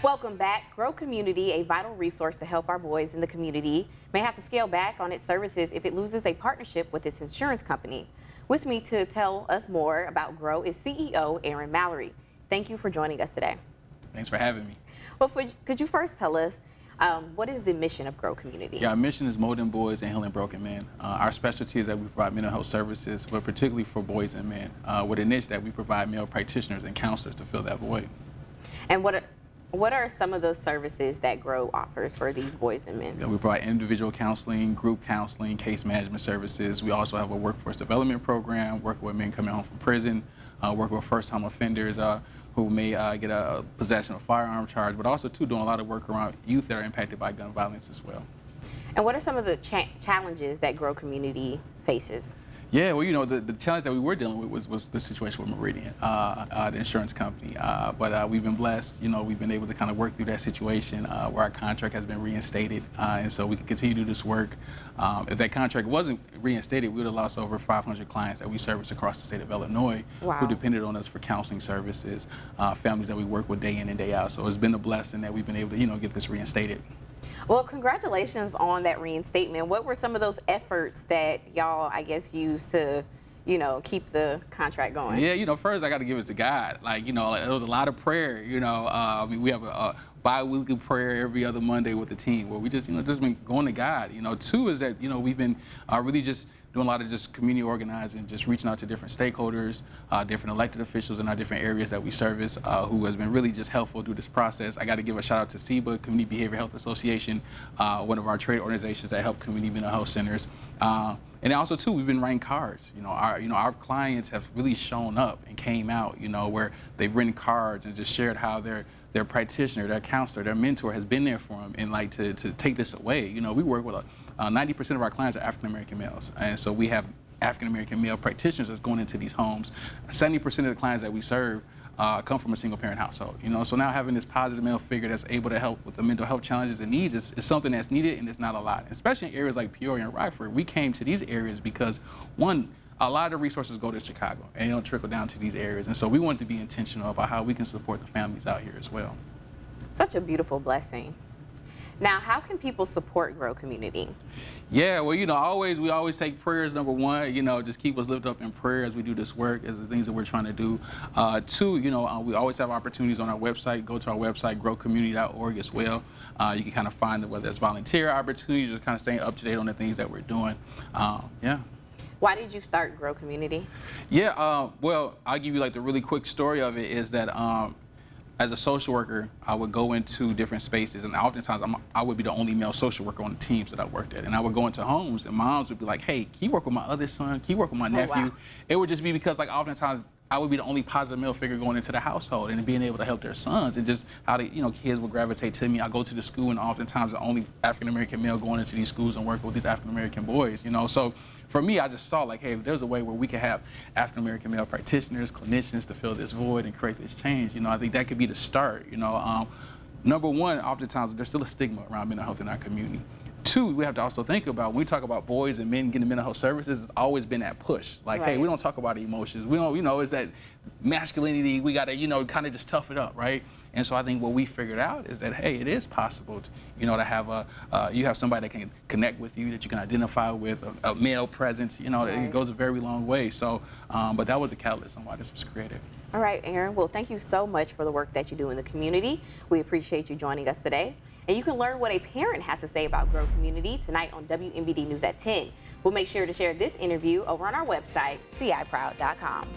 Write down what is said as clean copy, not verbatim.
Welcome back. GRO Community, a vital resource to help our boys in the community, may have to scale back on its services if it loses a partnership with its insurance company. With me to tell us more about GRO is CEO Aaron Mallory. Thank you for joining us today. Thanks for having me. Well, could you first tell us what is the mission of GRO Community? Yeah, our mission is molding boys and healing broken men. Our specialty is that we provide mental health services, but particularly for boys and men, with a niche that we provide male practitioners and counselors to fill that void. And what are some of those services that GRO offers for these boys and men? Yeah, we provide individual counseling, group counseling, case management services. We also have a workforce development program, working with men coming home from prison, working with first-time offenders who may get a possession of a firearm charge, but also doing a lot of work around youth that are impacted by gun violence as well. And what are some of the challenges that GRO Community faces? Yeah, well, you know, the challenge that we were dealing with was the situation with Meridian, the insurance company. But we've been blessed, you know, we've been able to kind of work through that situation where our contract has been reinstated. And so we can continue to do this work. If that contract wasn't reinstated, we would have lost over 500 clients that we service across the state of Illinois. Wow. Who depended on us for counseling services, families that we work with day in and day out. So it's been a blessing that we've been able to, you know, get this reinstated. Well, congratulations on that reinstatement. What were some of those efforts that y'all, I guess, used to, you know, keep the contract going? Yeah, you know, first I got to give it to God. Like, you know, it was a lot of prayer. You know, I mean, we have a bi-weekly prayer every other Monday with the team where we just, you know, just been going to God. You know, two is that, you know, we've been really just doing a lot of just community organizing, just reaching out to different stakeholders, different elected officials in our different areas that we service, who has been really just helpful through this process. I got to give a shout out to CBA, Community Behavioral Health Association, one of our trade organizations that help community mental health centers. And also too, we've been writing cards. You know, our clients have really shown up and came out, you know, where they've written cards and just shared how their practitioner, their counselor, their mentor has been there for them, and like to take this away. You know, we work with 90% of our clients are African American males, and so we have African American male practitioners that's going into these homes. 70% of the clients that we serve come from a single parent household. You know, so now having this positive male figure that's able to help with the mental health challenges and needs is something that's needed, and it's not a lot. Especially in areas like Peoria and Rockford, we came to these areas because one, a lot of the resources go to Chicago and they don't trickle down to these areas, and so we wanted to be intentional about how we can support the families out here as well. Such a beautiful blessing. Now, how can people support GRO Community? Yeah, well, you know, we always take prayers, number one, you know, just keep us lifted up in prayer as we do this work, as the things that we're trying to do. Two, you know, we always have opportunities on our website. Go to our website, grocommunity.org as well. You can kind of find whether it's volunteer opportunities, just kind of staying up to date on the things that we're doing. Yeah. Why did you start GRO Community? Yeah, well, I'll give you like the really quick story of it is that as a social worker, I would go into different spaces, and oftentimes I would be the only male social worker on the teams that I worked at. And I would go into homes, and moms would be like, "Hey, can you work with my other son? Can you work with my nephew?" Wow. It would just be because, like, oftentimes I would be the only positive male figure going into the household and being able to help their sons, and just how kids would gravitate to me. I go to the school, and oftentimes the only African American male going into these schools and working with these African American boys. You know, so for me, I just saw like, hey, if there's a way where we can have African American male practitioners, clinicians to fill this void and create this change, you know, I think that could be the start. You know, number one, oftentimes there's still a stigma around mental health in our community. Two, we have to also think about when we talk about boys and men getting mental health services, it's always been that push. Like, right. Hey, we don't talk about emotions. We don't, you know, it's that masculinity. We got to, you know, kind of just tough it up, right? And so I think what we figured out is that, hey, it is possible to, you know, to have you have somebody that can connect with you, that you can identify with, a male presence, you know, right. It goes a very long way. So, but that was a catalyst on why this was created. All right, Aaron. Well, thank you so much for the work that you do in the community. We appreciate you joining us today. And you can learn what a parent has to say about GRO Community tonight on WMBD News at 10. We'll make sure to share this interview over on our website, ciproud.com.